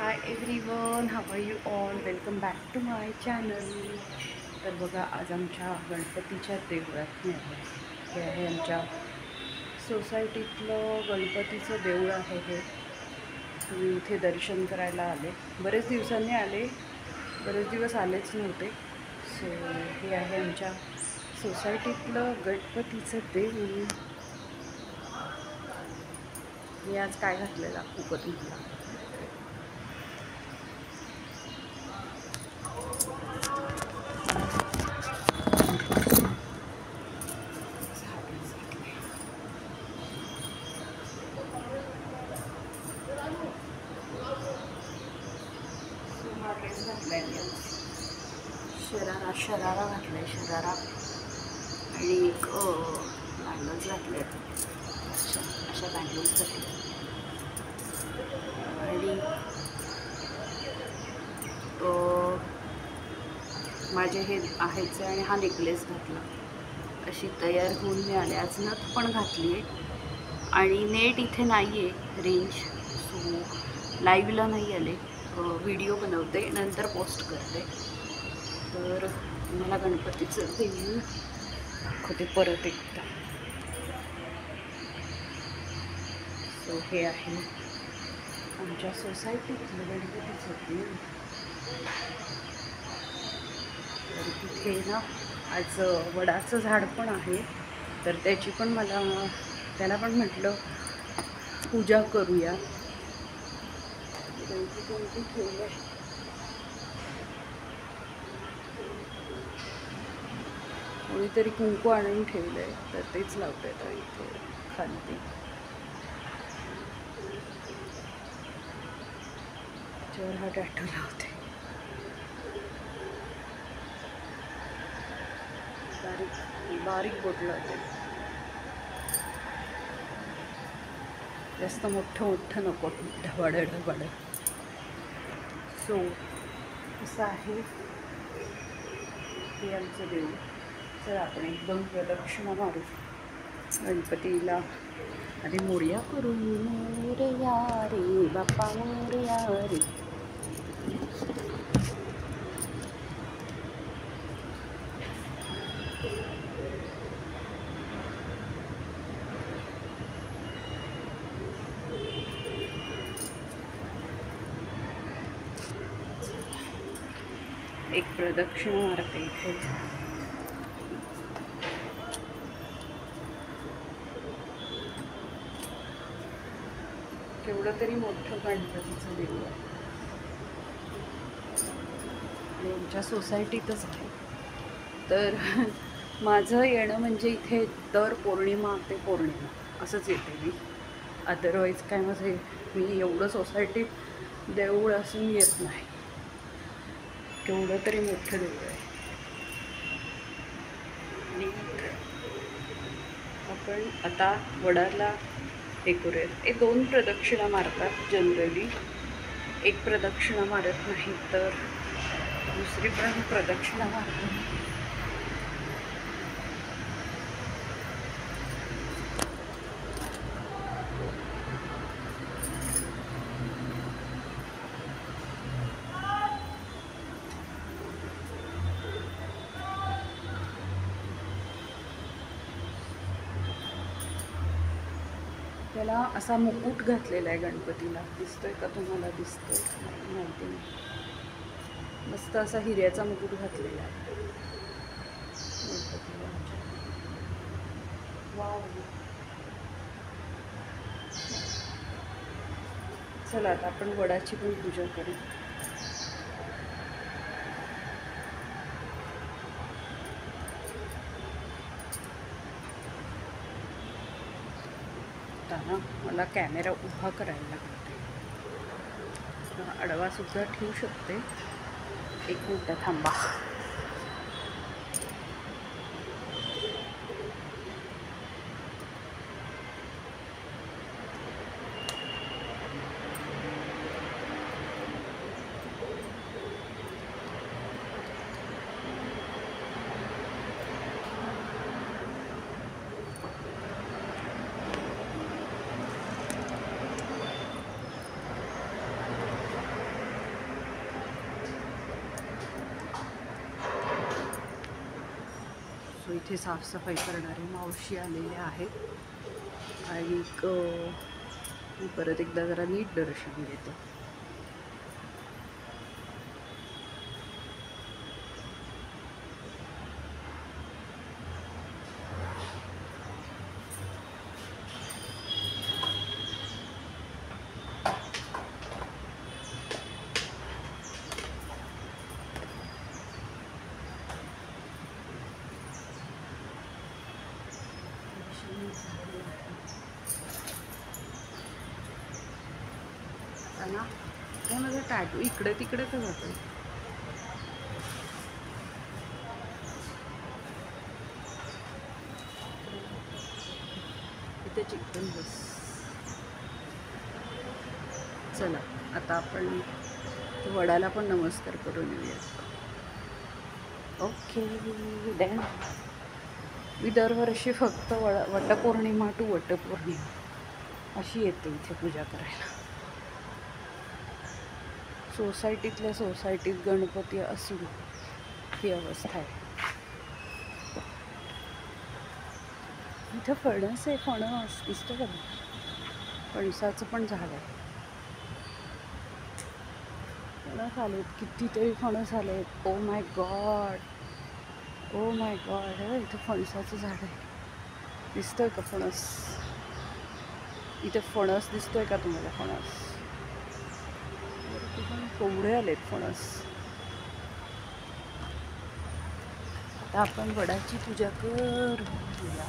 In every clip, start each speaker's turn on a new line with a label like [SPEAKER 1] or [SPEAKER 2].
[SPEAKER 1] High everyone, how are you all. Welcome back to my channel. तर बघा, आज आमच्या गणपतीच्या देवळात मी आहे. हे आहे आमच्या सोसायटीतलं गणपतीचं देऊळ आहे. हे मी इथे दर्शन करायला आले. बरेच दिवसांनी आले, बरेच दिवस आलेच नव्हते. सो हे आहे आमच्या सोसायटीतलं गणपतीचं देऊळ. मी आज काय घातलं दाखवू का तुम्हाला. हा ड्रेस घातलाय मी आज. शरारा घातलाय, शरारा आणि एक बँगल्स घातले. अशा बँगल्स घातल्या आणि माझे हे आहेच आणि हा नेकलेस घातला. अशी तयार होऊन मी आले. आज नथ पण घातली आहे आणि नेट इथे नाही आहे रेंज, सो लाईव्हला नाही आले. व्हिडिओ बनवते, नंतर पोस्ट करते. तर मला गणपतीचं देऊळ दाखवते परत एकदा. सो हे आहे आमच्या सोसायटीतलं गणपतीचं देऊळ. तर तिथे ना आज वडाचं झाड पण आहे, तर त्याची पण त्याला पण म्हटलं पूजा करूया. कोणती ठेवलं आहे. कोणीतरी कुंकू आणून ठेवलं आहे, तर तेच लावत आहे इथे खाली. त्याच्यावर हा टॅटू लावते. बारीक बोट लावते. जास्त मोठं नको, ढबाड. सो असं आहे हे आमचं देऊळ. चल आपण एक दोन प्रदक्षिणा मारू गणपतीला. आधी मोरया करू. मोरया रे बाप्पा मोरया रे. एक प्रदक्षिणा मारते इथे. केवढं तरी मोठं गणपतीचं देऊळ आहे आणि आमच्या सोसायटीतच आहे. तर माझं येणं म्हणजे इथे दर पौर्णिमा ते पौर्णिमा असंच येते मी. अदरवाईज काय मी एवढं सोसायटीत देऊळ असून येत नाही. केवढं तरी मोठं देऊळ आहे. आणि आपण आता वडाला हे करूयात. हे 2 प्रदक्षिणा मारतात जनरली. एक प्रदक्षिणा मारत नाही तर दुसरी पण प्रदक्षिणा मारतात. त्याला असा मुकुट घातलेला आहे गणपतीला. दिसतोय का तुम्हाला? दिसतोय माहिती नाही. मस्त असा हिऱ्याचा मुकुट घातलेला आहे गणपतीला. वाव. चला आता आपण वडाची पण पूजा करू. ना मला कॅमेरा उभा करायला लागते. आडवा सुद्धा ठेवू शकते. एक मिनिट थांबा. इथे साफसफाई करणारे मावशी आलेल्या आहेत आणि मी परत एकदा जरा नीट दर्शन घेते. ना हे माझं टॅटू इकडे तिकडे तर जातं. इथे चिकन बस. चला आता आपण वडाला पण नमस्कार करून येऊया. Okay dan. मी दरवर्षी फक्त वटपौर्णिमा टू वटपौर्णिमा अशी येते इथे पूजा करायला. सोसायटीतल्या सोसायटीत गणपती असून ही अवस्था आहे. इथं फणस आहे. फणस दिसतं का? फणसाचं पण झाड आहे. फणस आलेत, कितीतरी फणस आलेत. Oh my God, oh my God. इथं फणसाचं झाड आहे. दिसतोय का फणस? इथे फणस दिसतोय का तुम्हाला? फणस केवढे आलेत फणस. आता आपण वडाची पूजा करूया.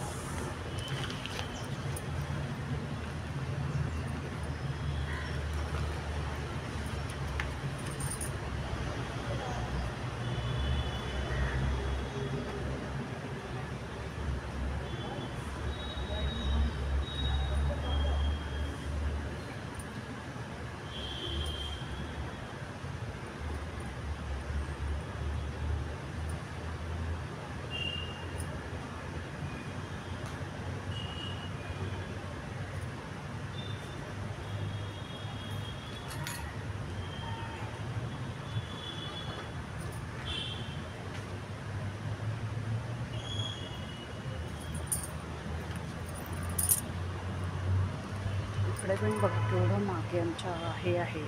[SPEAKER 1] इकडे पण बघा केवढं मागे आमच्या हे आहे,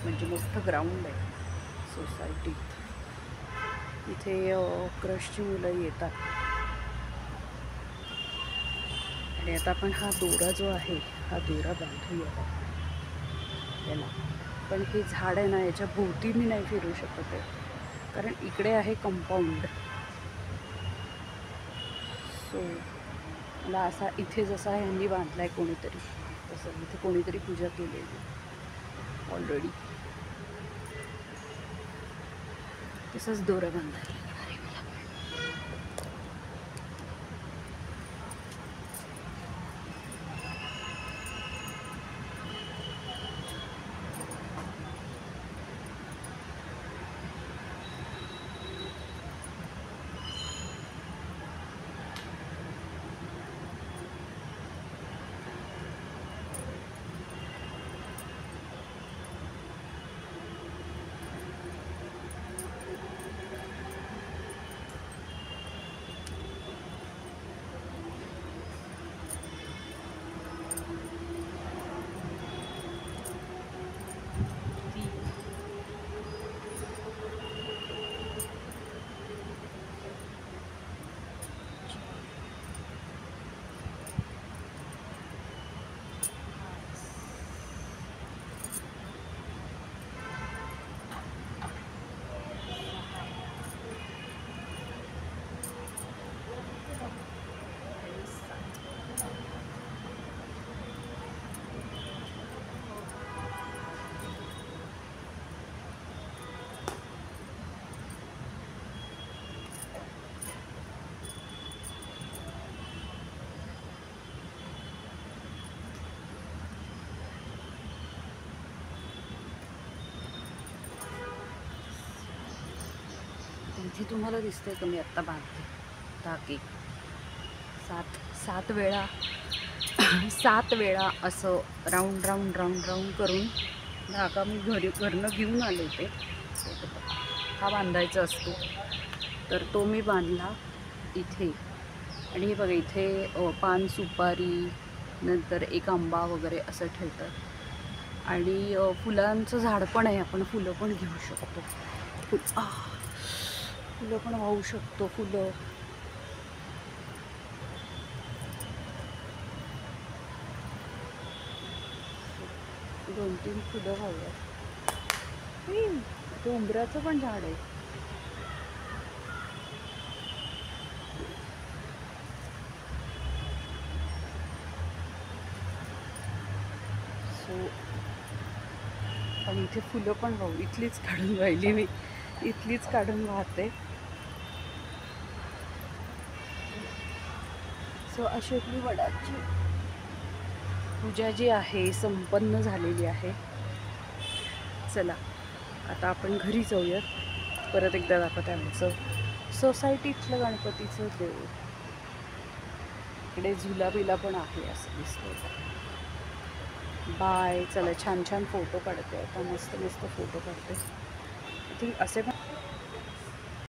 [SPEAKER 1] म्हणजे मोठं ग्राउंड आहे सोसायटीत. इथे क्रशची मुलं येतात. आणि आता आपण हा दोरा जो आहे हा दोरा बांधूया याला. पण हे झाड आहे ना, याच्या भोवती मी नाही फिरू शकत आहे कारण इकडे आहे कंपाऊंड. सो मला असा इथे जसा ह्यांनी बांधलाय कोणीतरी, तसं इथे कोणीतरी पूजा केलेली ऑलरेडी, तसंच दोरा बांधायला. इथे तुम्हाला दिसतंय का मी आत्ता बांधते टाकी. सात वेळा असं राऊंड राऊंड राऊंड राऊंड करून धागा मी घरनं घेऊन आले होते. हा बांधायचा असतो, तर तो मी बांधला इथे. आणि हे बघा इथे पान सुपारी नंतर एक आंबा वगैरे असं ठेवतात. आणि फुलांचं झाड पण आहे, आपण फुलं पण घेऊ शकतो. फुलं पण वाहू शकतो. फुलं 2-3 फुलं वाहूयात. ते उंबराचं पण झाड आहे. सो पण इथे फुलं पण वाहू, इथलीच काढून राहिली मी, इथलीच काढून वाहते. सो अशोकली वडाची पूजा जी आहे संपन्न झालेली आहे. चला आता आपण घरी जाऊयात. परत एकदा दाखवते आमचं सोसायटीतलं गणपतीचं देऊळ. इकडे झुला बिला पण आहे असं दिसतंय. बाय. चला छान छान फोटो काढते आता, मस्त मस्त फोटो काढते. आय थिंक असे पण